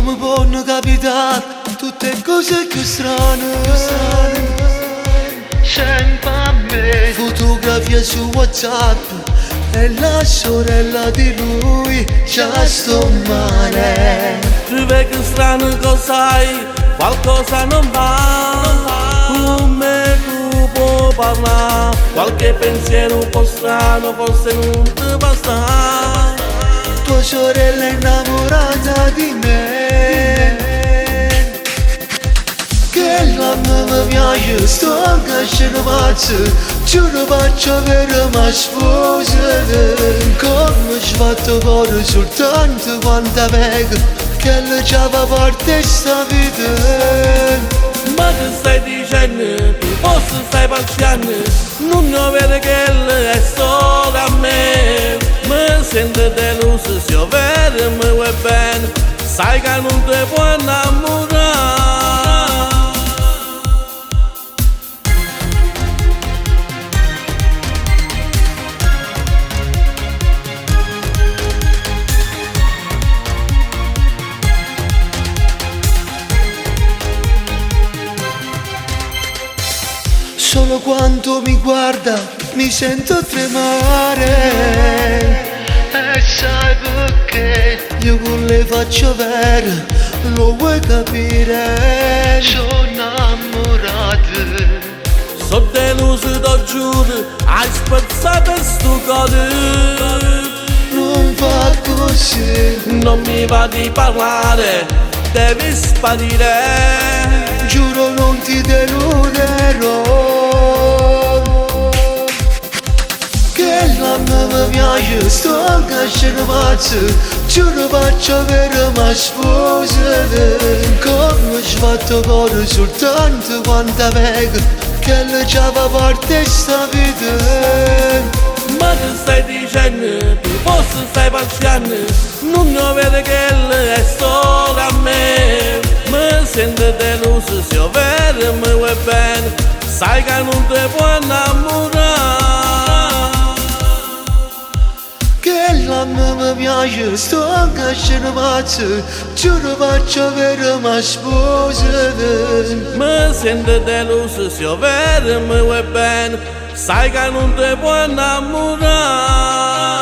come possono capitare tutte cose più strane. Sempre a me fotografie su WhatsApp e la sorella di lui già sto male. Tu vedi che strano cos'hai, qualcosa non va. Come tu puoi parlare, qualche pensiero un po' strano forse non ti basta. Tua sorella è innamorata di me, che la mia piace, sto crescendo pazzo, giuro faccio per ma sposa. Come ci fatto cuore soltanto quanta pega, che le già fa parte sta vita. Ma che stai dicendo? Forse stai parziando? Non ne vede che è solo a me. Mi sento deluso, se io vedo mi vuoi bene. Sai che non ti puoi innamorare. Solo quando mi guarda mi sento tremare. E sai perché? Io con le faccio vere, lo vuoi capire? Sono innamorato. Sono deluso, t'ho giuro, hai spezzato sto cuore. Non fa così, Non mi va di parlare, devi sparire. giuro non ti deluderò. Che la mia piace, sto crescendo pazzo, giuro faccio per ma sposa. Come ci fatto cuore soltanto quanta pega, che le già fa parte sta vita. Ma che stai dicendo? Forse stai parziando? Non ne vede che è solo a me. Mi sento deluso, se io vedo mi vuoi bene. Sai che non ti puoi innamorare. Che la mia piace, sto crescendo pazzo, giuro faccio per ma sposa. Mi sento deluso, se io vedo mi vuoi bene. Sai che non ti puoi innamorare.